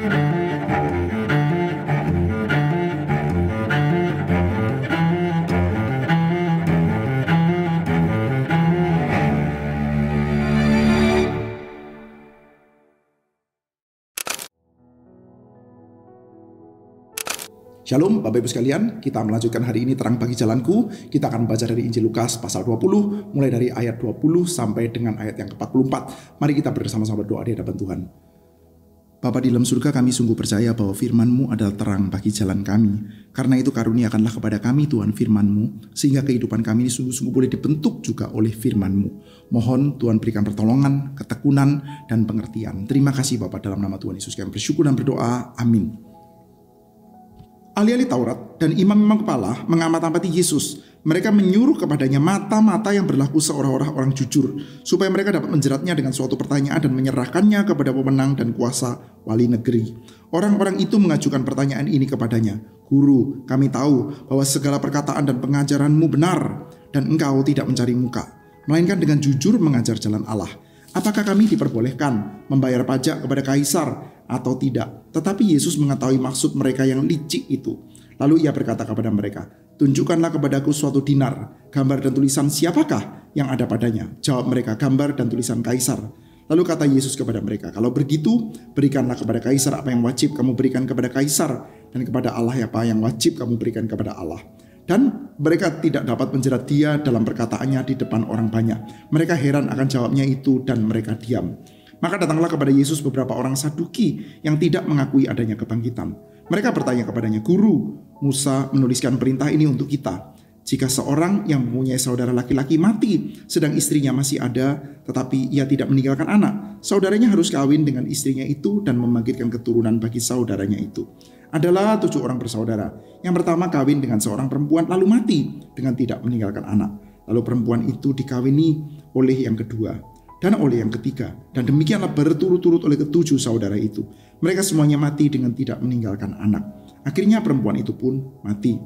Shalom Bapak Ibu sekalian, kita melanjutkan hari ini Terang Bagi Jalanku. Kita akan baca dari Injil Lukas pasal 20, mulai dari ayat 20 sampai dengan ayat yang ke-44. Mari kita bersama-sama berdoa di hadapan Tuhan. Bapa di dalam surga, kami sungguh percaya bahwa firman-Mu adalah terang bagi jalan kami. Karena itu karuniakanlah kepada kami Tuhan firman-Mu, sehingga kehidupan kami ini sungguh-sungguh boleh dibentuk juga oleh firman-Mu. Mohon Tuhan berikan pertolongan, ketekunan, dan pengertian. Terima kasih Bapa, dalam nama Tuhan Yesus kami bersyukur dan berdoa. Amin. Ahli-ahli Taurat dan imam-imam kepala mengamati Yesus. Mereka menyuruh kepadanya mata-mata yang berlaku seolah-olah orang jujur, supaya mereka dapat menjeratnya dengan suatu pertanyaan dan menyerahkannya kepada pemenang dan kuasa wali negeri. Orang-orang itu mengajukan pertanyaan ini kepadanya. Guru, kami tahu bahwa segala perkataan dan pengajaran-Mu benar, dan engkau tidak mencari muka, melainkan dengan jujur mengajar jalan Allah. Apakah kami diperbolehkan membayar pajak kepada kaisar atau tidak? Tetapi Yesus mengetahui maksud mereka yang licik itu. Lalu ia berkata kepada mereka, tunjukkanlah kepadaku suatu dinar, gambar dan tulisan siapakah yang ada padanya? Jawab mereka, gambar dan tulisan kaisar. Lalu kata Yesus kepada mereka, kalau begitu berikanlah kepada kaisar apa yang wajib kamu berikan kepada kaisar, dan kepada Allah apa yang wajib kamu berikan kepada Allah. Dan mereka tidak dapat menjerat dia dalam perkataannya di depan orang banyak. Mereka heran akan jawabnya itu dan mereka diam. Maka datanglah kepada Yesus beberapa orang Saduki yang tidak mengakui adanya kebangkitan. Mereka bertanya kepadanya, Guru, Musa menuliskan perintah ini untuk kita. Jika seorang yang mempunyai saudara laki-laki mati, sedang istrinya masih ada, tetapi ia tidak meninggalkan anak, saudaranya harus kawin dengan istrinya itu dan membangkitkan keturunan bagi saudaranya itu. Adalah 7 orang bersaudara. Yang pertama kawin dengan seorang perempuan lalu mati dengan tidak meninggalkan anak. Lalu perempuan itu dikawini oleh yang kedua dan oleh yang ketiga. Dan demikianlah berturut-turut oleh ke-7 saudara itu. Mereka semuanya mati dengan tidak meninggalkan anak. Akhirnya perempuan itu pun mati.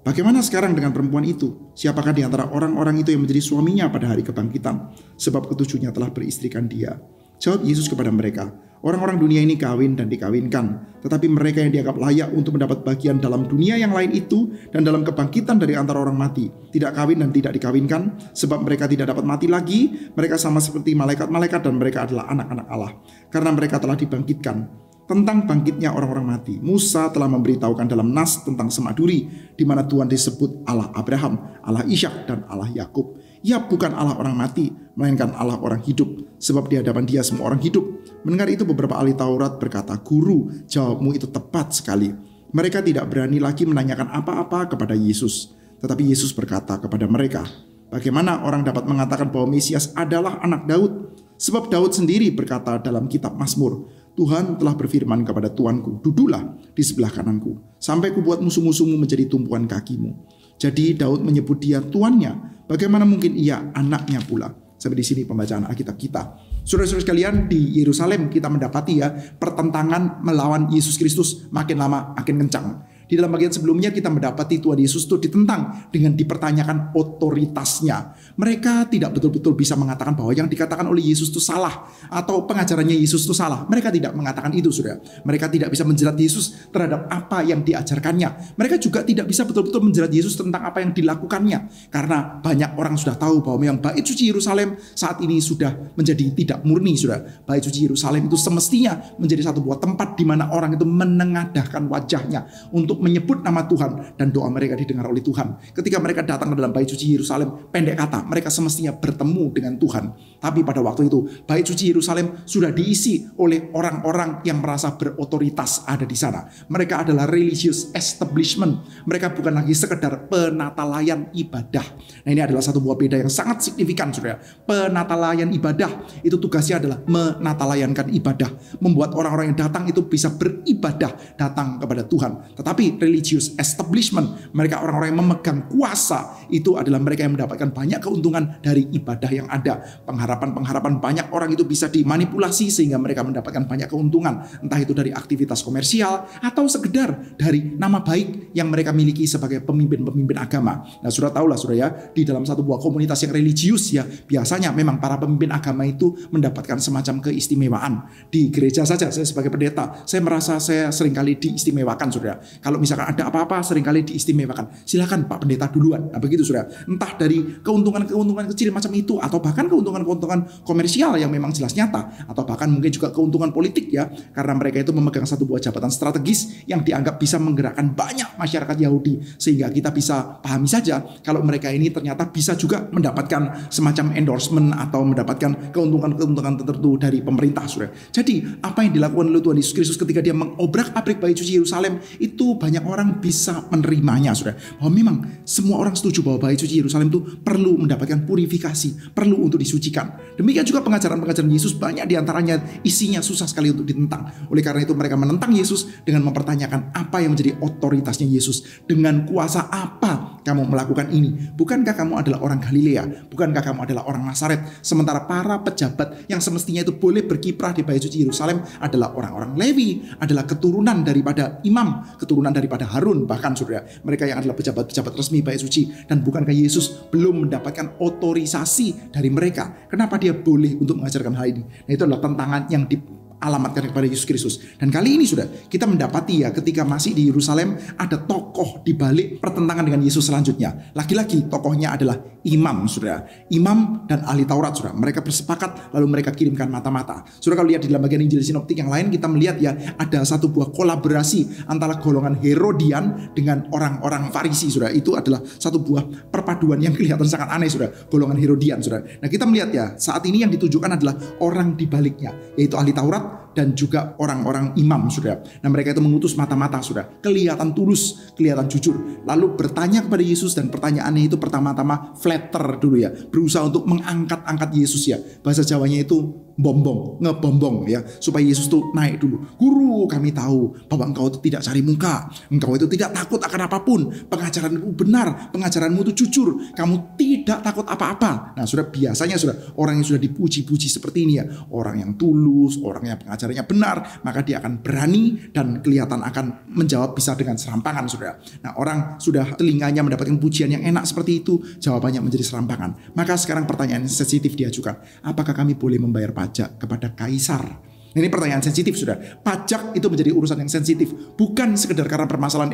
Bagaimana sekarang dengan perempuan itu? Siapakah di antara orang-orang itu yang menjadi suaminya pada hari kebangkitan? Sebab ke-7-nya telah beristrikan dia. Jawab Yesus kepada mereka, orang-orang dunia ini kawin dan dikawinkan, tetapi mereka yang dianggap layak untuk mendapat bagian dalam dunia yang lain itu dan dalam kebangkitan dari antara orang mati, tidak kawin dan tidak dikawinkan, sebab mereka tidak dapat mati lagi. Mereka sama seperti malaikat-malaikat dan mereka adalah anak-anak Allah, karena mereka telah dibangkitkan. Tentang bangkitnya orang-orang mati, Musa telah memberitahukan dalam Nas tentang semak duri, di mana Tuhan disebut Allah Abraham, Allah Ishak, dan Allah Yakub. Ia bukan Allah orang mati, melainkan Allah orang hidup, sebab di hadapan Dia semua orang hidup. Mendengar itu beberapa ahli Taurat berkata, Guru, jawabmu itu tepat sekali. Mereka tidak berani lagi menanyakan apa-apa kepada Yesus. Tetapi Yesus berkata kepada mereka, bagaimana orang dapat mengatakan bahwa Mesias adalah anak Daud? Sebab Daud sendiri berkata dalam kitab Mazmur, Tuhan telah berfirman kepada Tuanku, duduklah di sebelah kananku, sampai kubuat musuh-musuhmu menjadi tumpuan kakimu. Jadi Daud menyebut dia tuannya. Bagaimana mungkin ia anaknya pula? Sampai di sini pembacaan Alkitab kita. Saudara-saudara sekalian, di Yerusalem kita mendapati pertentangan melawan Yesus Kristus makin lama makin kencang. Di dalam bagian sebelumnya kita mendapati Tuhan Yesus itu ditentang dengan dipertanyakan otoritasnya. Mereka tidak betul-betul bisa mengatakan bahwa yang dikatakan oleh Yesus itu salah atau pengajarannya Yesus itu salah. Mereka tidak mengatakan itu, saudara. Mereka tidak bisa menjerat Yesus terhadap apa yang diajarkannya. Mereka juga tidak bisa betul-betul menjerat Yesus tentang apa yang dilakukannya. Karena banyak orang sudah tahu bahwa yang bait suci Yerusalem saat ini sudah menjadi tidak murni, saudara. Bait suci Yerusalem itu semestinya menjadi satu buah tempat di mana orang itu menengadahkan wajahnya untuk menyebut nama Tuhan dan doa mereka didengar oleh Tuhan. Ketika mereka datang ke dalam bait suci Yerusalem, pendek kata, mereka semestinya bertemu dengan Tuhan. Tapi pada waktu itu, bait suci Yerusalem sudah diisi oleh orang-orang yang merasa berotoritas ada di sana. Mereka adalah religious establishment. Mereka bukan lagi sekedar penatalayan ibadah. Nah, ini adalah satu buah beda yang sangat signifikan, saudara. Penatalayan ibadah itu tugasnya adalah menatalayankan ibadah, membuat orang-orang yang datang itu bisa beribadah datang kepada Tuhan. Tetapi Tetapi religious establishment, mereka orang-orang yang memegang kuasa, itu adalah mereka yang mendapatkan banyak keuntungan dari ibadah yang ada. Pengharapan banyak orang itu bisa dimanipulasi sehingga mereka mendapatkan banyak keuntungan, entah itu dari aktivitas komersial atau sekedar dari nama baik yang mereka miliki sebagai pemimpin-pemimpin agama. Nah, sudah tahulah saudara ya, di dalam satu buah komunitas yang religius ya, biasanya memang para pemimpin agama itu mendapatkan semacam keistimewaan. Di gereja saja, saya sebagai pendeta, saya merasa saya seringkali diistimewakan saudara. Kalau misalkan ada apa-apa seringkali diistimewakan. Silakan Pak Pendeta duluan. Nah, begitu saudara. Entah dari keuntungan-keuntungan kecil macam itu, atau bahkan keuntungan-keuntungan komersial yang memang jelas nyata, atau bahkan mungkin juga keuntungan politik ya, karena mereka itu memegang satu buah jabatan strategis yang dianggap bisa menggerakkan banyak masyarakat Yahudi, sehingga kita bisa pahami saja kalau mereka ini ternyata bisa juga mendapatkan semacam endorsement atau mendapatkan keuntungan-keuntungan tertentu dari pemerintah saudara. Jadi apa yang dilakukan oleh Tuhan Yesus Kristus ketika dia mengobrak-abrik bait suci Yerusalem, itu banyak orang bisa menerimanya saudara, bahwa memang semua orang setuju bahwa bait suci Yerusalem itu perlu mendapatkan purifikasi, perlu untuk disucikan. Demikian juga pengajaran-pengajaran Yesus, banyak diantaranya isinya susah sekali untuk ditentang. Oleh karena itu mereka menentang Yesus dengan mempertanyakan apa yang menjadi otoritasnya Yesus. Dengan kuasa apa kamu melakukan ini? Bukankah kamu adalah orang Galilea? Bukankah kamu adalah orang Nazaret? Sementara para pejabat yang semestinya itu boleh berkiprah di bait suci Yerusalem adalah orang-orang Lewi, adalah keturunan daripada imam, keturunan daripada Harun, bahkan saudara, mereka yang adalah pejabat-pejabat resmi bait suci. Dan bukankah Yesus belum mendapatkan otorisasi dari mereka? Kenapa dia boleh untuk mengajarkan hal ini? Nah, itu adalah tantangan yang dialamatkan kepada Yesus Kristus. Dan kali ini sudah kita mendapati ya, ketika masih di Yerusalem ada tokoh di balik pertentangan dengan Yesus selanjutnya. Lagi-lagi tokohnya adalah imam, saudara. Imam dan ahli Taurat, saudara. Mereka bersepakat lalu mereka kirimkan mata-mata. Saudara, kalau lihat di dalam bagian Injil Sinoptik yang lain, kita melihat ya ada satu buah kolaborasi antara golongan Herodian dengan orang-orang Farisi, saudara. Itu adalah satu buah perpaduan yang kelihatan sangat aneh, saudara. Golongan Herodian, saudara. Nah, kita melihat ya, saat ini yang ditujukan adalah orang di baliknya, yaitu ahli Taurat dan juga orang-orang imam, saudara. Nah, mereka itu mengutus mata-mata, saudara. Kelihatan tulus, kelihatan jujur. Lalu bertanya kepada Yesus, dan pertanyaannya itu pertama-tama flatter dulu ya. Berusaha untuk mengangkat-angkat Yesus ya. Bahasa Jawanya itu ngebombong ya, supaya Yesus tuh naik dulu. Guru, kami tahu bahwa engkau itu tidak cari muka, engkau itu tidak takut akan apapun, pengajaranmu benar, pengajaranmu itu jujur, kamu tidak takut apa-apa. Nah, sudah biasanya sudah orang yang sudah dipuji-puji seperti ini ya, orang yang tulus, orang yang pengajarannya benar, maka dia akan berani dan kelihatan akan menjawab bisa dengan serampangan, saudara. Nah, orang sudah telinganya mendapatkan pujian yang enak seperti itu, jawabannya menjadi serampangan. Maka sekarang pertanyaan sensitif diajukan, apakah kami boleh membayar pajak kepada kaisar? Ini pertanyaan sensitif, sudah. Pajak itu menjadi urusan yang sensitif, bukan sekedar karena permasalahan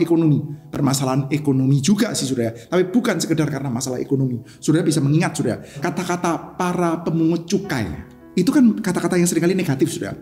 ekonomi juga sih, sudah. Tapi bukan sekedar karena masalah ekonomi. Sudah bisa mengingat, sudah, kata-kata para pemungut cukai itu kan kata-kata yang seringkali negatif, sudah.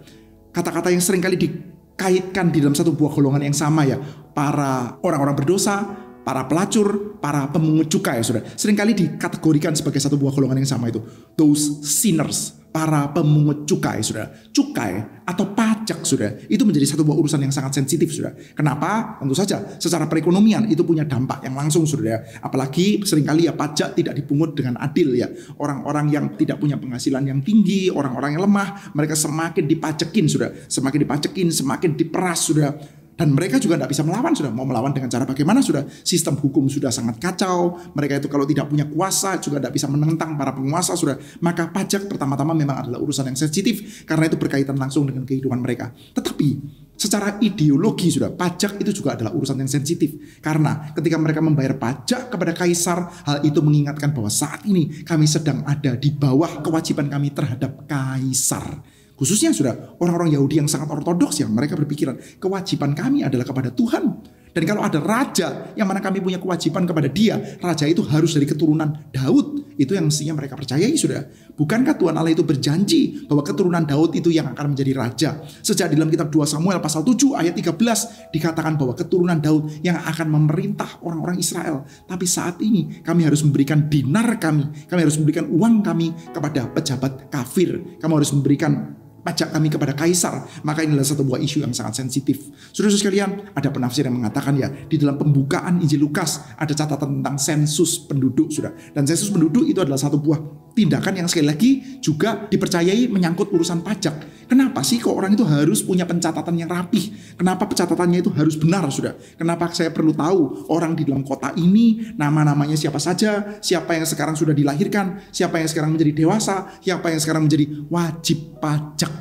Kata-kata yang seringkali dikaitkan di dalam satu buah golongan yang sama ya, para orang-orang berdosa, para pelacur, para pemungut cukai, saudara. Seringkali dikategorikan sebagai satu buah golongan yang sama itu. Those sinners, para pemungut cukai, saudara. Cukai atau pajak, saudara, itu menjadi satu buah urusan yang sangat sensitif, saudara. Kenapa? Tentu saja secara perekonomian itu punya dampak yang langsung, saudara. Apalagi seringkali ya pajak tidak dipungut dengan adil ya. Orang-orang yang tidak punya penghasilan yang tinggi, orang-orang yang lemah, mereka semakin dipajekin, saudara. Semakin dipajekin, semakin diperas, saudara. Dan mereka juga tidak bisa melawan, sudah. Mau melawan dengan cara bagaimana, sudah. Sistem hukum sudah sangat kacau. Mereka itu kalau tidak punya kuasa juga tidak bisa menentang para penguasa, sudah. Maka pajak pertama-tama memang adalah urusan yang sensitif, karena itu berkaitan langsung dengan kehidupan mereka. Tetapi secara ideologi, sudah, pajak itu juga adalah urusan yang sensitif. Karena ketika mereka membayar pajak kepada kaisar, hal itu mengingatkan bahwa saat ini kami sedang ada di bawah kewajiban kami terhadap kaisar. Khususnya sudah orang-orang Yahudi yang sangat ortodoks yang mereka berpikiran kewajiban kami adalah kepada Tuhan. Dan kalau ada raja yang mana kami punya kewajiban kepada dia, raja itu harus dari keturunan Daud. Itu yang mestinya mereka percayai, sudah. Bukankah Tuhan Allah itu berjanji bahwa keturunan Daud itu yang akan menjadi raja? Sejak di dalam kitab 2 Samuel pasal 7 ayat 13 dikatakan bahwa keturunan Daud yang akan memerintah orang-orang Israel. Tapi saat ini kami harus memberikan dinar kami harus memberikan uang kami kepada pejabat kafir. Kamu harus memberikan pajak kami kepada kaisar. Maka inilah satu buah isu yang sangat sensitif. Saudara-saudara sekalian, ada penafsir yang mengatakan ya, di dalam pembukaan Injil Lukas ada catatan tentang sensus penduduk, sudah. Dan sensus penduduk itu adalah satu buah tindakan yang sekali lagi juga dipercayai menyangkut urusan pajak. Kenapa sih kok orang itu harus punya pencatatan yang rapih? Kenapa pencatatannya itu harus benar, sudah? Kenapa saya perlu tahu orang di dalam kota ini nama-namanya siapa saja, siapa yang sekarang sudah dilahirkan, siapa yang sekarang menjadi dewasa, siapa yang sekarang menjadi wajib pajak,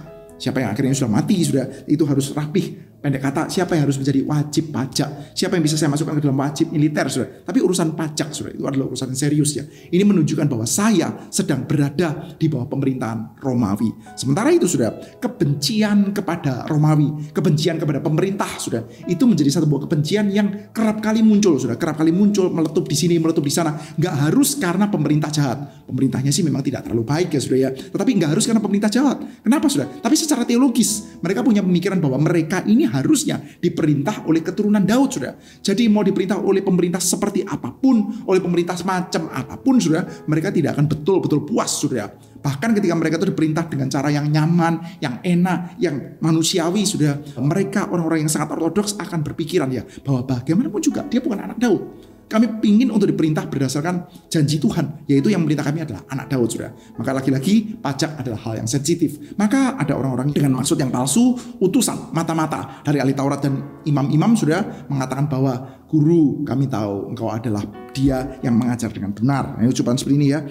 siapa yang akhirnya sudah mati, sudah, itu harus rapih. Pendek kata, siapa yang harus menjadi wajib pajak? Siapa yang bisa saya masukkan ke dalam wajib militer, saudara? Tapi urusan pajak, saudara, itu adalah urusan yang serius ya. Ini menunjukkan bahwa saya sedang berada di bawah pemerintahan Romawi. Sementara itu, saudara, kebencian kepada Romawi, kebencian kepada pemerintah, saudara, itu menjadi satu buah kebencian yang kerap kali muncul, saudara. Kerap kali muncul, meletup di sini, meletup di sana. Nggak harus karena pemerintah jahat. Pemerintahnya sih memang tidak terlalu baik ya, saudara ya. Tetapi nggak harus karena pemerintah jahat. Kenapa, saudara? Tapi secara teologis, mereka punya pemikiran bahwa mereka ini harusnya diperintah oleh keturunan Daud, saudara. Jadi mau diperintah oleh pemerintah seperti apapun, oleh pemerintah semacam apapun, saudara, mereka tidak akan betul-betul puas, saudara. Bahkan ketika mereka itu diperintah dengan cara yang nyaman, yang enak, yang manusiawi, saudara, mereka orang-orang yang sangat ortodoks akan berpikiran ya bahwa bagaimanapun juga dia bukan anak Daud. Kami ingin untuk diperintah berdasarkan janji Tuhan, yaitu yang memerintah kami adalah anak Daud, saudara. Maka lagi-lagi pajak adalah hal yang sensitif. Maka ada orang-orang dengan maksud yang palsu, utusan mata-mata dari ahli Taurat dan imam-imam, saudara, mengatakan bahwa guru, kami tahu engkau adalah dia yang mengajar dengan benar. Nah, ucapan seperti ini ya.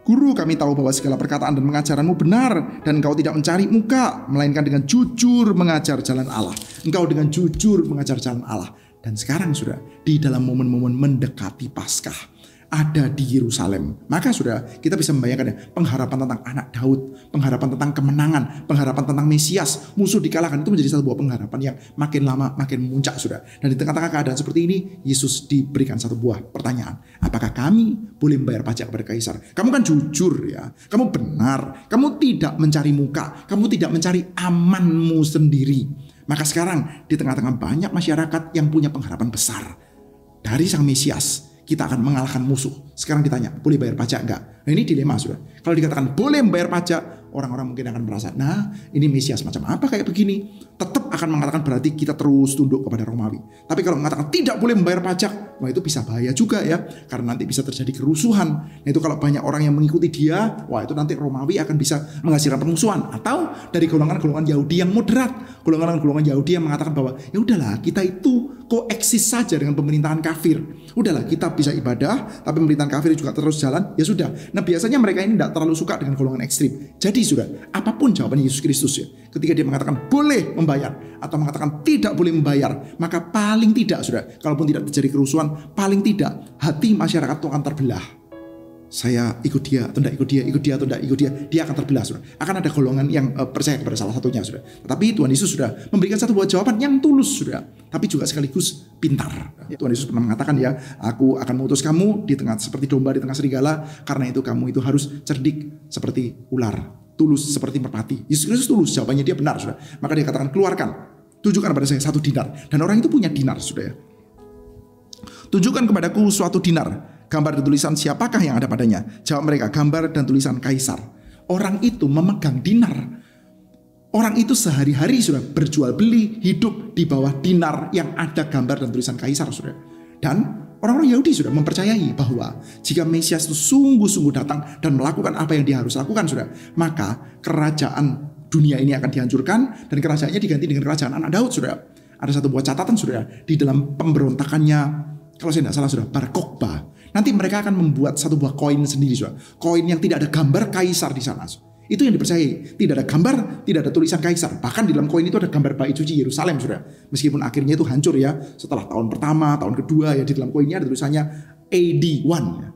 Guru, kami tahu bahwa segala perkataan dan pengajaranmu benar, dan engkau tidak mencari muka, melainkan dengan jujur mengajar jalan Allah. Engkau dengan jujur mengajar jalan Allah. Dan sekarang, sudah di dalam momen-momen mendekati Paskah, ada di Yerusalem. Maka, sudah kita bisa membayangkan ya, pengharapan tentang anak Daud, pengharapan tentang kemenangan, pengharapan tentang Mesias, musuh dikalahkan, itu menjadi satu buah pengharapan yang makin lama makin memuncak, sudah. Dan di tengah-tengah keadaan seperti ini, Yesus diberikan satu buah pertanyaan. Apakah kami boleh membayar pajak kepada Kaisar? Kamu kan jujur ya, kamu benar, kamu tidak mencari muka, kamu tidak mencari amanmu sendiri. Maka sekarang di tengah-tengah banyak masyarakat yang punya pengharapan besar dari Sang Mesias, kita akan mengalahkan musuh. Sekarang ditanya, boleh bayar pajak enggak? Nah, ini dilema, sudah. Kalau dikatakan boleh membayar pajak, orang-orang mungkin akan merasa, nah ini Mesias macam apa kayak begini? Tetap akan mengatakan berarti kita terus tunduk kepada Romawi. Tapi kalau mengatakan tidak boleh membayar pajak, wah itu bisa bahaya juga ya. Karena nanti bisa terjadi kerusuhan. Nah, itu kalau banyak orang yang mengikuti dia, wah itu nanti Romawi akan bisa menghasilkan permusuhan. Atau dari golongan-golongan Yahudi yang moderat, golongan-golongan Yahudi yang mengatakan bahwa ya udahlah, kita itu koeksis saja dengan pemerintahan kafir. Udahlah, kita bisa ibadah, tapi pemerintahan kafir juga terus jalan, ya sudah. Nah, biasanya mereka ini tidak terlalu suka dengan golongan ekstrim. Jadi sudah, apapun jawaban Yesus Kristus ya, ketika dia mengatakan boleh membayar atau mengatakan tidak boleh membayar, maka paling tidak, sudah, kalaupun tidak terjadi kerusuhan, paling tidak hati masyarakat itu akan terbelah. Saya ikut dia atau tidak ikut dia, ikut dia atau tidak ikut dia, dia akan terbelah, sudah. Akan ada golongan yang percaya kepada salah satunya, sudah. Tetapi Tuhan Yesus sudah memberikan satu buah jawaban yang tulus, sudah, tapi juga sekaligus pintar. Tuhan Yesus pernah mengatakan ya, aku akan mengutus kamu di tengah seperti domba di tengah serigala, karena itu kamu itu harus cerdik seperti ular, tulus seperti merpati. Yesus Kristus tulus, jawabannya dia benar, sudah. Maka dia katakan, keluarkan, tunjukkan pada saya 1 dinar. Dan orang itu punya dinar, sudah ya. Tunjukkan kepadaku suatu dinar. Gambar dan tulisan siapakah yang ada padanya? Jawab mereka, gambar dan tulisan Kaisar. Orang itu memegang dinar. Orang itu sehari-hari sudah berjual beli, hidup di bawah dinar yang ada gambar dan tulisan Kaisar, sudah. Dan orang-orang Yahudi sudah mempercayai bahwa jika Mesias itu sungguh-sungguh datang dan melakukan apa yang dia harus lakukan, sudah, maka kerajaan dunia ini akan dihancurkan dan kerajaannya diganti dengan kerajaan anak Daud, sudah. Ada satu buah catatan, sudah, di dalam pemberontakannya, kalau saya tidak salah, sudah, Bar Kokhba. Nanti mereka akan membuat satu buah koin sendiri, sudah. Koin yang tidak ada gambar Kaisar di sana. Itu yang dipercayai. Tidak ada gambar, tidak ada tulisan Kaisar. Bahkan di dalam koin itu ada gambar bait suci Yerusalem, sudah. Meskipun akhirnya itu hancur ya. Setelah tahun pertama, tahun kedua ya, di dalam koinnya ada tulisannya AD 1 ya.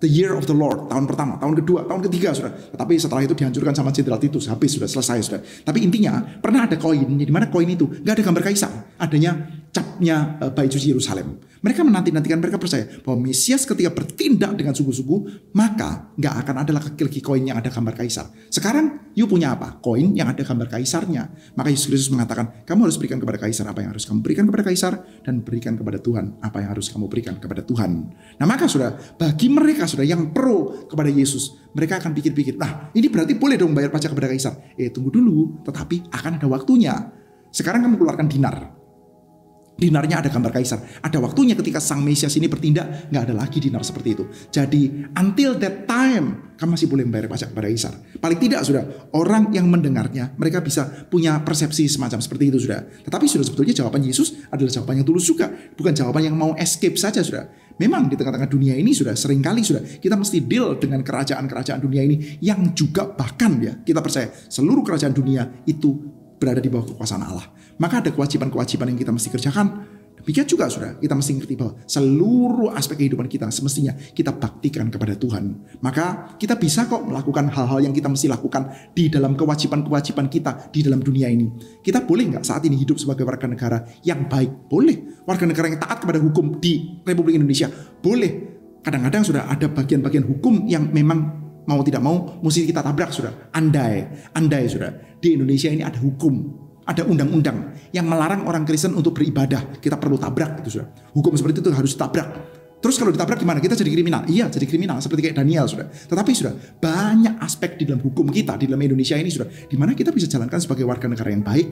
The year of the Lord, tahun pertama, tahun kedua, tahun ketiga, sudah. Tetapi setelah itu dihancurkan sama Jenderal Titus, habis, sudah selesai, sudah. Tapi intinya pernah ada koin, di mana koin itu nggak ada gambar Kaisar, adanya capnya bait suci Yerusalem. Mereka menanti-nantikan, mereka percaya bahwa Mesias ketika bertindak dengan sungguh-sungguh, maka nggak akan ada lagi koin yang ada gambar Kaisar. Sekarang, you punya apa? Koin yang ada gambar Kaisarnya. Maka Yesus Kristus mengatakan, kamu harus berikan kepada Kaisar apa yang harus kamu berikan kepada Kaisar, dan berikan kepada Tuhan apa yang harus kamu berikan kepada Tuhan. Nah, maka sudah, bagi mereka sudah yang pro kepada Yesus, mereka akan pikir-pikir, nah ini berarti boleh dong bayar pajak kepada Kaisar. Tunggu dulu, tetapi akan ada waktunya. Sekarang kamu keluarkan dinar. Dinarnya ada gambar kaisar. Ada waktunya ketika sang Mesias ini bertindak, nggak ada lagi dinar seperti itu. Jadi until that time, kamu masih boleh membayar pajak kepada kaisar. Paling tidak sudah, orang yang mendengarnya, mereka bisa punya persepsi semacam seperti itu sudah. Tetapi sudah sebetulnya jawaban Yesus adalah jawaban yang tulus juga. Bukan jawaban yang mau escape saja sudah. Memang di tengah-tengah dunia ini sudah seringkali sudah kita mesti deal dengan kerajaan-kerajaan dunia ini yang juga bahkan ya kita percaya seluruh kerajaan dunia itu berada di bawah kekuasaan Allah. Maka ada kewajiban-kewajiban yang kita mesti kerjakan. Demikian juga sudah kita mesti ngerti bahwa seluruh aspek kehidupan kita semestinya kita baktikan kepada Tuhan. Maka kita bisa kok melakukan hal-hal yang kita mesti lakukan di dalam kewajiban-kewajiban kita di dalam dunia ini. Kita boleh nggak saat ini hidup sebagai warga negara yang baik? Boleh. Warga negara yang taat kepada hukum di Republik Indonesia? Boleh. Kadang-kadang sudah ada bagian-bagian hukum yang memang mau tidak mau mesti kita tabrak sudah. Andai sudah. Di Indonesia ini ada hukum. Ada undang-undang yang melarang orang Kristen untuk beribadah. Kita perlu tabrak itu sudah. Hukum seperti itu harus ditabrak. Terus kalau ditabrak gimana? Kita jadi kriminal. Iya, jadi kriminal seperti kayak Daniel sudah. Tetapi sudah banyak aspek di dalam hukum kita di dalam Indonesia ini sudah, di mana kita bisa jalankan sebagai warga negara yang baik,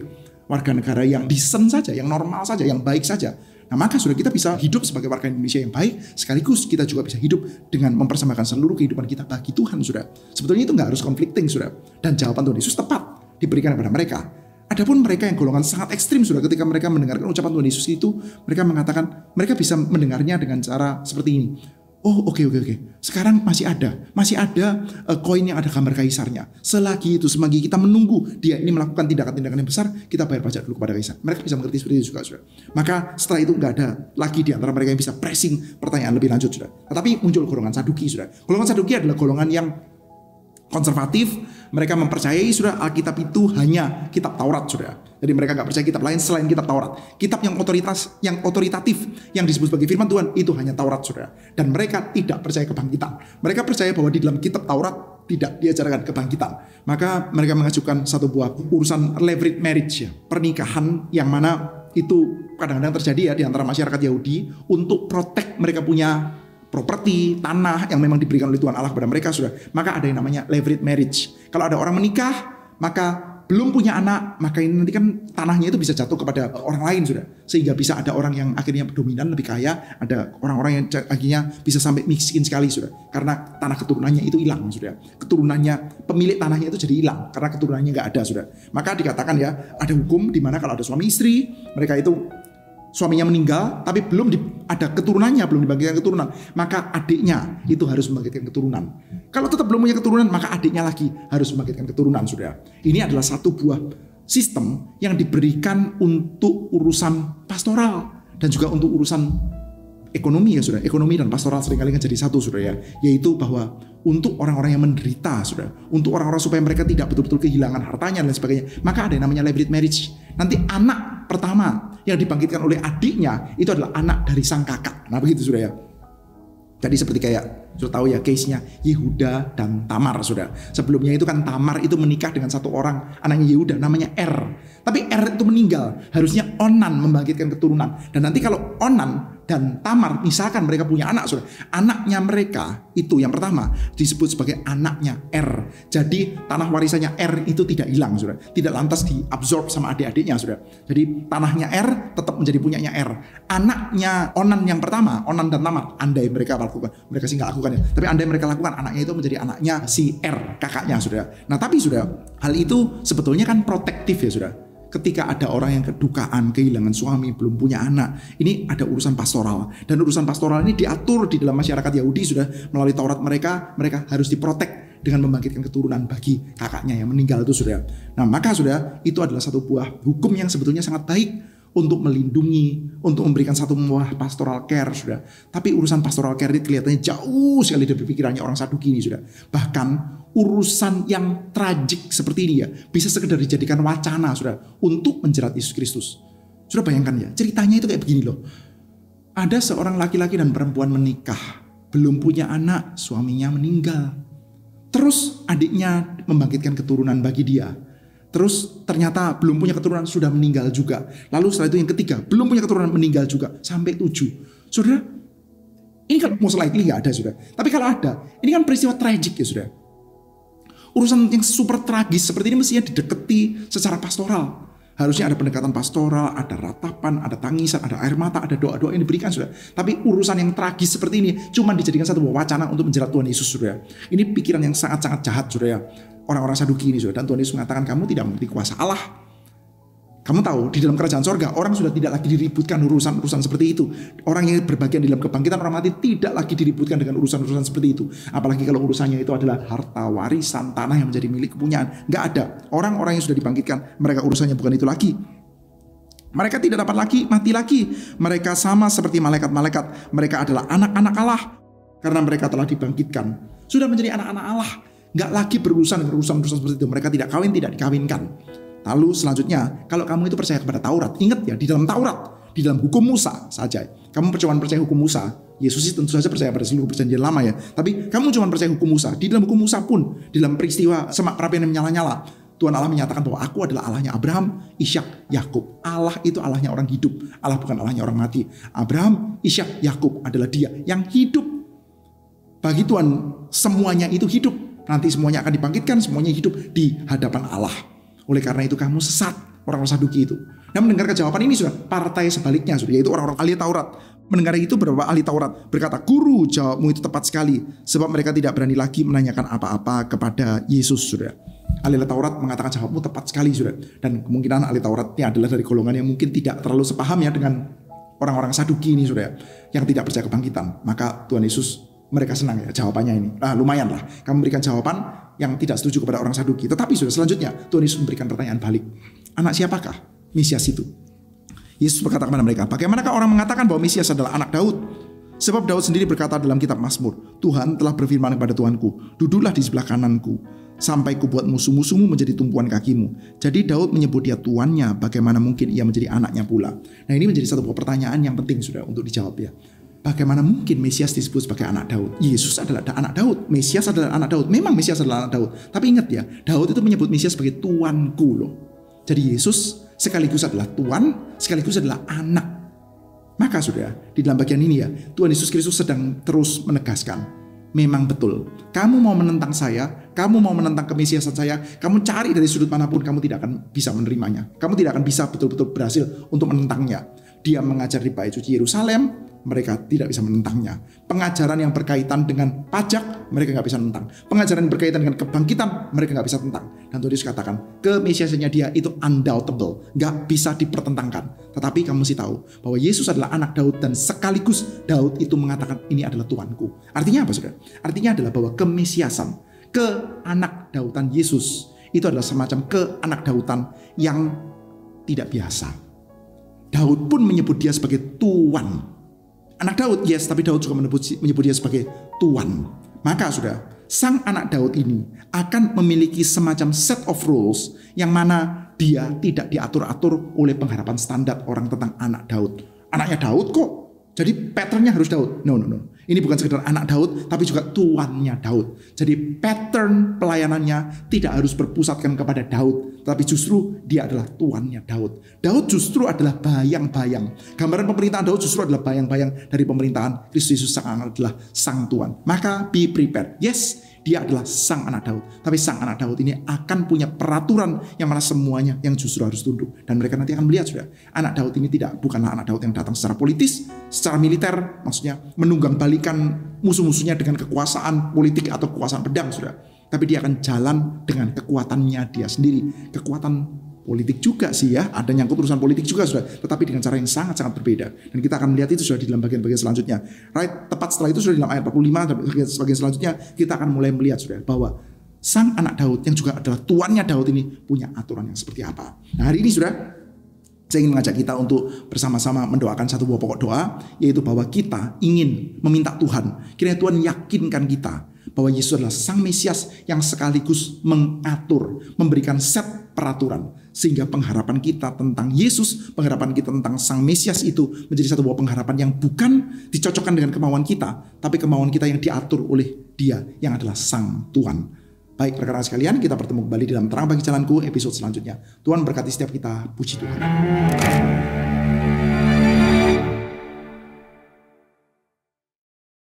warga negara yang decent saja, yang normal saja, yang baik saja. Nah maka sudah kita bisa hidup sebagai warga Indonesia yang baik, sekaligus kita juga bisa hidup dengan mempersembahkan seluruh kehidupan kita bagi Tuhan sudah. Sebetulnya itu nggak harus conflicting sudah. Dan jawaban Tuhan Yesus tepat diberikan kepada mereka. Adapun mereka yang golongan sangat ekstrim sudah, ketika mereka mendengarkan ucapan Tuhan Yesus itu, mereka mengatakan, mereka bisa mendengarnya dengan cara seperti ini. Oh oke. Sekarang masih ada koin yang ada gambar kaisarnya. Selagi kita menunggu dia ini melakukan tindakan-tindakan yang besar, kita bayar pajak dulu kepada kaisar. Mereka bisa mengerti seperti itu juga sudah. Maka setelah itu nggak ada lagi di antara mereka yang bisa pressing pertanyaan lebih lanjut sudah. Tetapi muncul golongan Saduki sudah. Golongan Saduki adalah golongan yang konservatif. Mereka mempercayai sudah Alkitab itu hanya kitab Taurat sudah. Jadi mereka nggak percaya kitab lain selain kitab Taurat. Kitab yang otoritatif yang disebut sebagai firman Tuhan itu hanya Taurat sudah. Dan mereka tidak percaya kebangkitan. Mereka percaya bahwa di dalam kitab Taurat tidak diajarkan kebangkitan. Maka mereka mengajukan satu buah urusan levirate marriage ya, pernikahan yang mana itu kadang-kadang terjadi ya di antara masyarakat Yahudi untuk protect mereka punya properti, tanah yang memang diberikan oleh Tuhan Allah kepada mereka sudah. Maka ada yang namanya levirate marriage. Kalau ada orang menikah, maka belum punya anak, maka ini nanti kan tanahnya itu bisa jatuh kepada orang lain sudah. Sehingga bisa ada orang yang akhirnya dominan lebih kaya, ada orang-orang yang akhirnya bisa sampai miskin sekali sudah. Karena tanah keturunannya itu hilang sudah. Keturunannya, pemilik tanahnya itu jadi hilang karena keturunannya nggak ada sudah. Maka dikatakan ya, ada hukum di mana kalau ada suami istri, mereka itu suaminya meninggal, tapi belum ada keturunannya, belum dibagikan keturunan, maka adiknya itu harus membagikan keturunan. Kalau tetap belum punya keturunan, maka adiknya lagi harus membagikan keturunan, saudara. Ini adalah satu buah sistem yang diberikan untuk urusan pastoral dan juga untuk urusan ekonomi ya, saudara. Ekonomi dan pastoral seringkali kan jadi satu, saudara ya. Yaitu bahwa untuk orang-orang yang menderita, saudara, untuk orang-orang supaya mereka tidak betul-betul kehilangan hartanya dan sebagainya, maka ada yang namanya levirate marriage. Nanti anak pertama yang dibangkitkan oleh adiknya itu adalah anak dari sang kakak. Nah begitu sudah ya. Jadi seperti kayak sudah tahu ya case-nya Yehuda dan Tamar sudah. Sebelumnya itu kan Tamar itu menikah dengan satu orang anaknya Yehuda namanya Tapi itu meninggal. Harusnya Onan membangkitkan keturunan. Dan nanti kalau Onan dan Tamar misalkan mereka punya anak sudah, anaknya mereka itu yang pertama disebut sebagai anaknya Jadi tanah warisannya itu tidak hilang sudah, tidak lantas diabsorb sama adik-adiknya sudah. Jadi tanahnya tetap menjadi punyanya Anaknya Onan yang pertama, Onan dan Tamar, andai mereka lakukan, mereka sih nggak lakukan ya, tapi andai mereka lakukan, anaknya itu menjadi anaknya si kakaknya sudah. Nah tapi sudah, hal itu sebetulnya kan protektif ya sudah. Ketika ada orang yang kedukaan, kehilangan suami, belum punya anak, ini ada urusan pastoral. Dan urusan pastoral ini diatur di dalam masyarakat Yahudi sudah melalui Taurat mereka harus diprotek dengan membangkitkan keturunan bagi kakaknya yang meninggal itu sudah. Nah maka sudah, itu adalah satu buah hukum yang sebetulnya sangat baik untuk melindungi, untuk memberikan satu buah pastoral care sudah. Tapi urusan pastoral care ini kelihatannya jauh sekali dari pikirannya orang Saduki ini sudah. Bahkan urusan yang tragik seperti ini ya bisa sekedar dijadikan wacana sudah untuk menjerat Yesus Kristus. Sudah bayangkan ya, ceritanya itu kayak begini loh. Ada seorang laki-laki dan perempuan menikah, belum punya anak, suaminya meninggal. Terus adiknya membangkitkan keturunan bagi dia. Terus ternyata belum punya keturunan, sudah meninggal juga. Lalu setelah itu yang ketiga, belum punya keturunan, meninggal juga. Sampai 7. Saudara, ini kan most likely gak ada sudah. Tapi kalau ada, ini kan peristiwa tragik ya sudah. Urusan yang super tragis seperti ini mestinya dideketi secara pastoral. Harusnya ada pendekatan pastoral, ada ratapan, ada tangisan, ada air mata, ada doa-doa yang diberikan, saudara. Tapi urusan yang tragis seperti ini cuma dijadikan satu wacana untuk menjerat Tuhan Yesus, saudara. Ini pikiran yang sangat-sangat jahat, saudara. Orang-orang Saduki ini, saudara. Dan Tuhan Yesus mengatakan kamu tidak mengerti kuasa Allah. Kamu tahu, di dalam kerajaan sorga, orang sudah tidak lagi diributkan urusan-urusan seperti itu. Orang yang berbagian di dalam kebangkitan orang mati tidak lagi diributkan dengan urusan-urusan seperti itu. Apalagi kalau urusannya itu adalah harta warisan, tanah yang menjadi milik kepunyaan. Nggak ada. Orang-orang yang sudah dibangkitkan, mereka urusannya bukan itu lagi. Mereka tidak dapat lagi mati lagi. Mereka sama seperti malaikat-malaikat. Mereka adalah anak-anak Allah. Karena mereka telah dibangkitkan. Sudah menjadi anak-anak Allah. Nggak lagi berurusan dengan urusan-urusan seperti itu. Mereka tidak kawin, tidak dikawinkan. Lalu selanjutnya, kalau kamu itu percaya kepada Taurat, ingat ya, di dalam Taurat, di dalam hukum Musa saja. Kamu cuma percaya hukum Musa. Yesus itu tentu saja percaya pada seluruh perjanjian lama ya. Tapi kamu cuma percaya hukum Musa. Di dalam hukum Musa pun, di dalam peristiwa semak perapian yang menyala-nyala, Tuhan Allah menyatakan bahwa aku adalah Allahnya Abraham, Ishak, Yakub. Allah itu Allahnya orang hidup. Allah bukan Allahnya orang mati. Abraham, Ishak, Yakub adalah Dia yang hidup. Bagi Tuhan, semuanya itu hidup. Nanti semuanya akan dibangkitkan, semuanya hidup di hadapan Allah. Oleh karena itu kamu sesat, orang-orang Saduki itu. Dan mendengar jawaban ini sudah partai sebaliknya, sudah, yaitu orang-orang ahli Taurat. Mendengar itu beberapa ahli Taurat berkata, "Guru, jawabmu itu tepat sekali." Sebab mereka tidak berani lagi menanyakan apa-apa kepada Yesus, sudah. Ahli Taurat mengatakan jawabmu tepat sekali, sudah. Dan kemungkinan ahli Taurat ini adalah dari golongan yang mungkin tidak terlalu sepaham ya dengan orang-orang Saduki ini, sudah, yang tidak percaya kebangkitan. Maka Tuhan Yesus, mereka senang ya jawabannya ini. Lumayan lah, kamu berikan jawaban yang tidak setuju kepada orang Saduki. Tetapi sudah selanjutnya Tuhan Yesus memberikan pertanyaan balik. Anak siapakah Mesias itu? Yesus berkata kepada mereka, bagaimanakah orang mengatakan bahwa Mesias adalah anak Daud? Sebab Daud sendiri berkata dalam kitab Mazmur, Tuhan telah berfirman kepada Tuhanku, duduklah di sebelah kananku, sampai kubuat musuh-musuhmu menjadi tumpuan kakimu. Jadi Daud menyebut dia tuannya, bagaimana mungkin ia menjadi anaknya pula? Nah, ini menjadi satu pertanyaan yang penting sudah untuk dijawab ya. Bagaimana mungkin Mesias disebut sebagai anak Daud? Yesus adalah anak Daud, Mesias adalah anak Daud. Memang Mesias adalah anak Daud. Tapi ingat ya, Daud itu menyebut Mesias sebagai tuanku loh. Jadi Yesus sekaligus adalah tuan, sekaligus adalah anak. Maka sudah, di dalam bagian ini ya, Tuhan Yesus Kristus sedang terus menegaskan, memang betul, kamu mau menentang saya, kamu mau menentang kemesiasan saya, kamu cari dari sudut manapun, kamu tidak akan bisa menerimanya. Kamu tidak akan bisa betul-betul berhasil untuk menentangnya. Dia mengajar di bait suci Yerusalem, mereka tidak bisa menentangnya. Pengajaran yang berkaitan dengan pajak, mereka nggak bisa menentang. Pengajaran yang berkaitan dengan kebangkitan, mereka nggak bisa tentang. Dan Tuhan Yesus katakan, kemesiasannya dia itu undoubtable, nggak bisa dipertentangkan. Tetapi kamu mesti tahu bahwa Yesus adalah anak Daud dan sekaligus Daud itu mengatakan ini adalah Tuanku. Artinya apa, saudara? Artinya adalah bahwa kemesiasan, keanak Daudan Yesus itu adalah semacam keanak Daudan yang tidak biasa. Daud pun menyebut dia sebagai Tuan. Anak Daud, yes, tapi Daud juga menyebut dia sebagai Tuan. Maka sudah, sang anak Daud ini akan memiliki semacam set of rules yang mana dia tidak diatur-atur oleh pengharapan standar orang tentang anak Daud. Anaknya Daud kok, jadi patternnya harus Daud. No. Ini bukan sekedar anak Daud, tapi juga tuannya Daud. Jadi pattern pelayanannya tidak harus berpusatkan kepada Daud, tapi justru dia adalah tuannya Daud. Daud justru adalah bayang-bayang. Gambaran pemerintahan Daud justru adalah bayang-bayang dari pemerintahan Kristus Yesus adalah sang Tuan. Maka be prepared. Yes, dia adalah sang anak Daud. Tapi sang anak Daud ini akan punya peraturan yang mana semuanya yang justru harus tunduk. Dan mereka nanti akan melihat sudah, anak Daud ini bukanlah anak Daud yang datang secara politis, secara militer, maksudnya menunggang balikan musuh-musuhnya dengan kekuasaan politik atau kekuasaan pedang sudah. Tapi dia akan jalan dengan kekuatannya dia sendiri. Kekuatan politik juga sih ya, ada nyangkut urusan politik juga sudah, tetapi dengan cara yang sangat-sangat berbeda. Dan kita akan melihat itu sudah di dalam bagian-bagian selanjutnya. Right, tepat setelah itu sudah di dalam ayat 45 bagian selanjutnya kita akan mulai melihat sudah bahwa sang anak Daud yang juga adalah tuannya Daud ini punya aturan yang seperti apa. Nah, hari ini sudah saya ingin mengajak kita untuk bersama-sama mendoakan satu buah pokok doa, yaitu bahwa kita ingin meminta Tuhan, kiranya Tuhan yakinkan kita bahwa Yesus adalah sang Mesias yang sekaligus mengatur, memberikan set peraturan, sehingga pengharapan kita tentang Yesus, pengharapan kita tentang sang Mesias itu menjadi satu buah pengharapan yang bukan dicocokkan dengan kemauan kita, tapi kemauan kita yang diatur oleh Dia yang adalah sang Tuhan. Baik rekan-rekan sekalian, kita bertemu kembali dalam Terang Bagi Jalanku episode selanjutnya. Tuhan berkati setiap kita, puji Tuhan.